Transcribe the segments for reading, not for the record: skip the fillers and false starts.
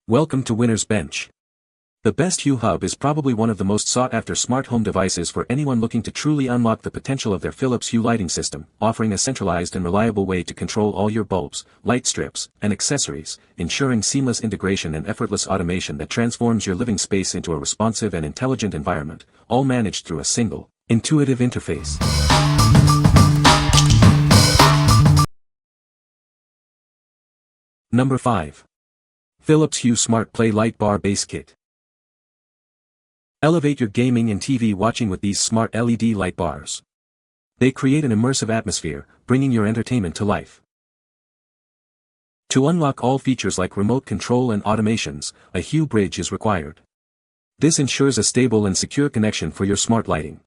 Welcome to Winner's Bench. The best Hue Hub is probably one of the most sought-after smart home devices for anyone looking to truly unlock the potential of their Philips Hue lighting system, offering a centralized and reliable way to control all your bulbs, light strips, and accessories, ensuring seamless integration and effortless automation that transforms your living space into a responsive and intelligent environment, all managed through a single, intuitive interface. Number 5. Philips Hue Smart Play Light Bar Base Kit. Elevate your gaming and TV watching with these smart LED light bars. They create an immersive atmosphere, bringing your entertainment to life. To unlock all features like remote control and automations, a Hue bridge is required. This ensures a stable and secure connection for your smart lighting.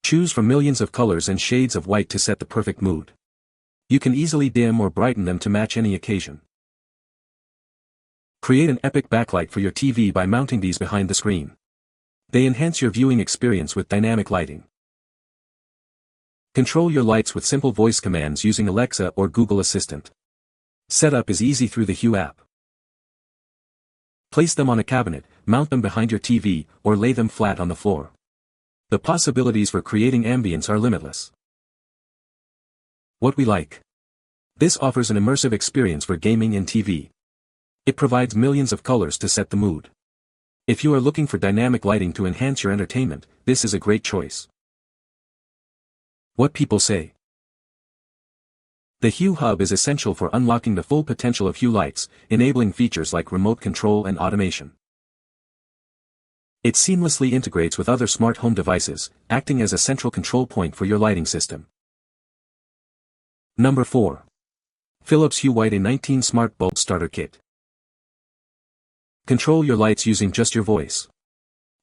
Choose from millions of colors and shades of white to set the perfect mood. You can easily dim or brighten them to match any occasion. Create an epic backlight for your TV by mounting these behind the screen. They enhance your viewing experience with dynamic lighting. Control your lights with simple voice commands using Alexa or Google Assistant. Setup is easy through the Hue app. Place them on a cabinet, mount them behind your TV, or lay them flat on the floor. The possibilities for creating ambience are limitless. What we like. This offers an immersive experience for gaming and TV. It provides millions of colors to set the mood. If you are looking for dynamic lighting to enhance your entertainment, this is a great choice. What people say. The Hue Hub is essential for unlocking the full potential of Hue lights, enabling features like remote control and automation. It seamlessly integrates with other smart home devices, acting as a central control point for your lighting system. Number 4. Philips Hue White A19 Smart Bulb Starter Kit. Control your lights using just your voice.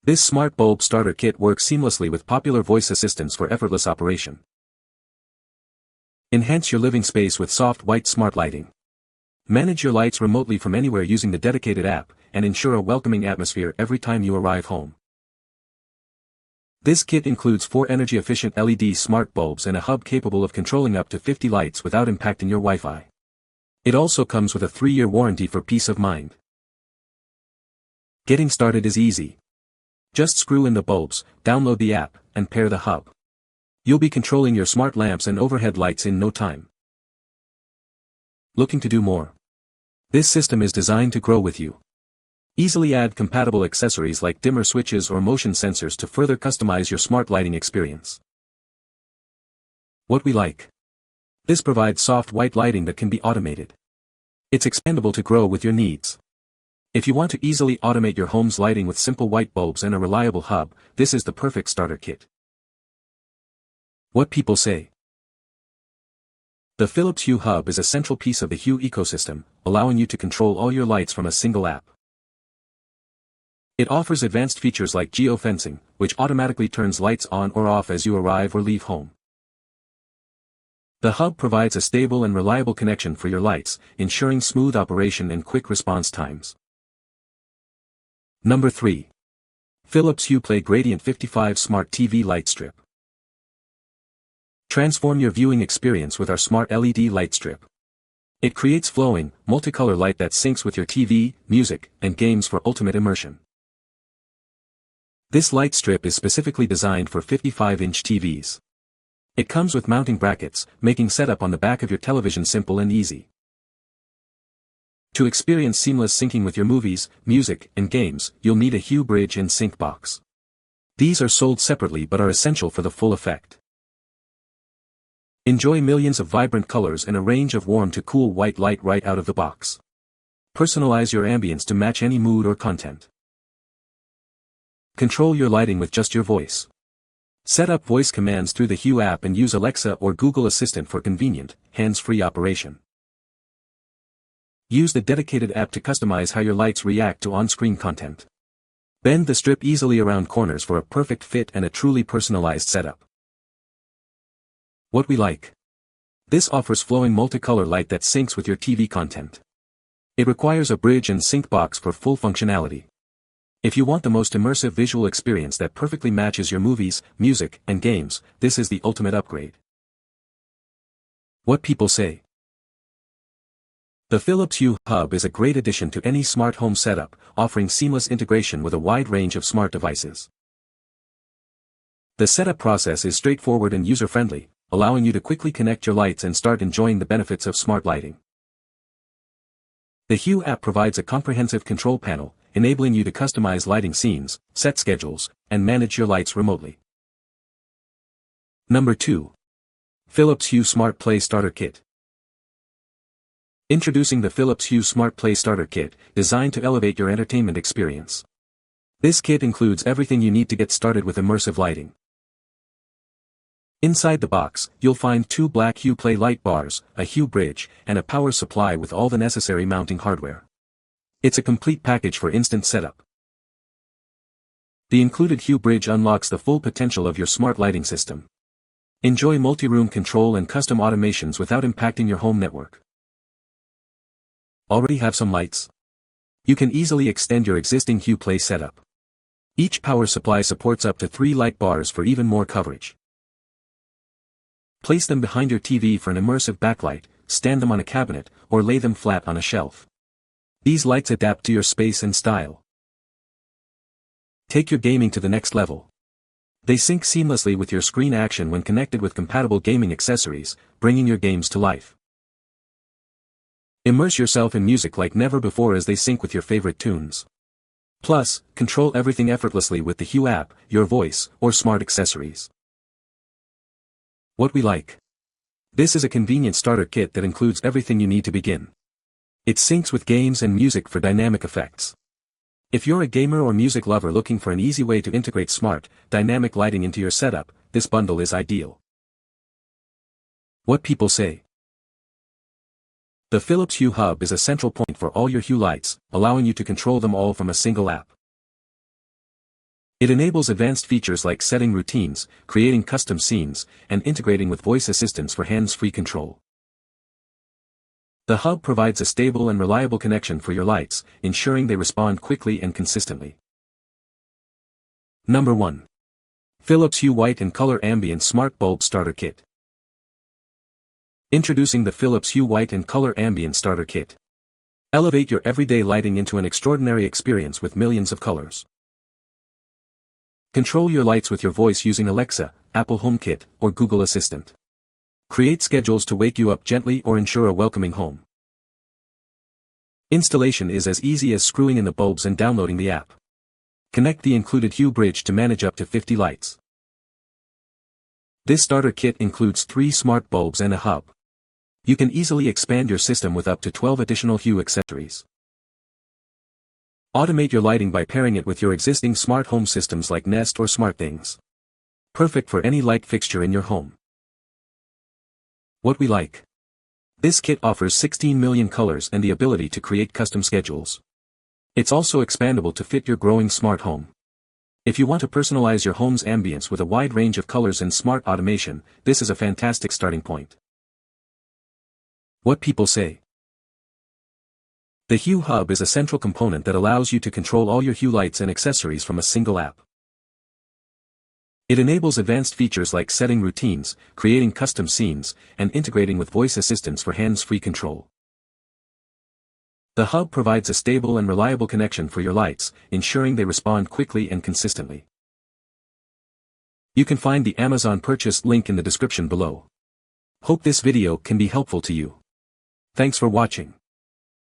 This smart bulb starter kit works seamlessly with popular voice assistants for effortless operation. Enhance your living space with soft white smart lighting. Manage your lights remotely from anywhere using the dedicated app, and ensure a welcoming atmosphere every time you arrive home. This kit includes 4 energy-efficient LED smart bulbs and a hub capable of controlling up to 50 lights without impacting your Wi-Fi. It also comes with a 3-year warranty for peace of mind. Getting started is easy. Just screw in the bulbs, download the app, and pair the hub. You'll be controlling your smart lamps and overhead lights in no time. Looking to do more? This system is designed to grow with you. Easily add compatible accessories like dimmer switches or motion sensors to further customize your smart lighting experience. What we like. This provides soft white lighting that can be automated. It's expandable to grow with your needs. If you want to easily automate your home's lighting with simple white bulbs and a reliable hub, this is the perfect starter kit. What people say. The Philips Hue Hub is a central piece of the Hue ecosystem, allowing you to control all your lights from a single app. It offers advanced features like geofencing, which automatically turns lights on or off as you arrive or leave home. The hub provides a stable and reliable connection for your lights, ensuring smooth operation and quick response times. Number 3. Philips Hue Play Gradient 55 Smart TV Light Strip. Transform your viewing experience with our smart LED light strip. It creates flowing, multicolor light that syncs with your TV, music, and games for ultimate immersion. This light strip is specifically designed for 55-inch TVs. It comes with mounting brackets, making setup on the back of your television simple and easy. To experience seamless syncing with your movies, music, and games, you'll need a Hue bridge and sync box. These are sold separately but are essential for the full effect. Enjoy millions of vibrant colors and a range of warm to cool white light right out of the box. Personalize your ambience to match any mood or content. Control your lighting with just your voice. Set up voice commands through the Hue app and use Alexa or Google Assistant for convenient, hands-free operation. Use the dedicated app to customize how your lights react to on-screen content. Bend the strip easily around corners for a perfect fit and a truly personalized setup. What we like. This offers flowing multicolor light that syncs with your TV content. It requires a bridge and sync box for full functionality. If you want the most immersive visual experience that perfectly matches your movies, music, and games, this is the ultimate upgrade. What people say. The Philips Hue Hub is a great addition to any smart home setup, offering seamless integration with a wide range of smart devices. The setup process is straightforward and user-friendly, allowing you to quickly connect your lights and start enjoying the benefits of smart lighting. The Hue app provides a comprehensive control panel, enabling you to customize lighting scenes, set schedules, and manage your lights remotely. Number 2. Philips Hue Smart Play Starter Kit. Introducing the Philips Hue Smart Play Starter Kit, designed to elevate your entertainment experience. This kit includes everything you need to get started with immersive lighting. Inside the box, you'll find 2 black Hue Play light bars, a Hue bridge, and a power supply with all the necessary mounting hardware. It's a complete package for instant setup. The included Hue bridge unlocks the full potential of your smart lighting system. Enjoy multi-room control and custom automations without impacting your home network. Already have some lights? You can easily extend your existing Hue Play setup. Each power supply supports up to 3 light bars for even more coverage. Place them behind your TV for an immersive backlight, stand them on a cabinet, or lay them flat on a shelf. These lights adapt to your space and style. Take your gaming to the next level. They sync seamlessly with your screen action when connected with compatible gaming accessories, bringing your games to life. Immerse yourself in music like never before as they sync with your favorite tunes. Plus, control everything effortlessly with the Hue app, your voice, or smart accessories. What we like. This is a convenient starter kit that includes everything you need to begin. It syncs with games and music for dynamic effects. If you're a gamer or music lover looking for an easy way to integrate smart, dynamic lighting into your setup, this bundle is ideal. What people say. The Philips Hue Hub is a central point for all your Hue lights, allowing you to control them all from a single app. It enables advanced features like setting routines, creating custom scenes, and integrating with voice assistants for hands-free control. The hub provides a stable and reliable connection for your lights, ensuring they respond quickly and consistently. Number 1. Philips Hue White and Color Ambiance Smart Bulb Starter Kit. Introducing the Philips Hue White and Color Ambience Starter Kit. Elevate your everyday lighting into an extraordinary experience with millions of colors. Control your lights with your voice using Alexa, Apple HomeKit, or Google Assistant. Create schedules to wake you up gently or ensure a welcoming home. Installation is as easy as screwing in the bulbs and downloading the app. Connect the included Hue bridge to manage up to 50 lights. This starter kit includes 3 smart bulbs and a hub. You can easily expand your system with up to 12 additional Hue accessories. Automate your lighting by pairing it with your existing smart home systems like Nest or SmartThings. Perfect for any light fixture in your home. What we like. This kit offers 16 million colors and the ability to create custom schedules. It's also expandable to fit your growing smart home. If you want to personalize your home's ambience with a wide range of colors and smart automation, this is a fantastic starting point. What people say. The Hue Hub is a central component that allows you to control all your Hue lights and accessories from a single app. It enables advanced features like setting routines, creating custom scenes, and integrating with voice assistants for hands-free control. The hub provides a stable and reliable connection for your lights, ensuring they respond quickly and consistently. You can find the Amazon purchase link in the description below. Hope this video can be helpful to you. Thanks for watching.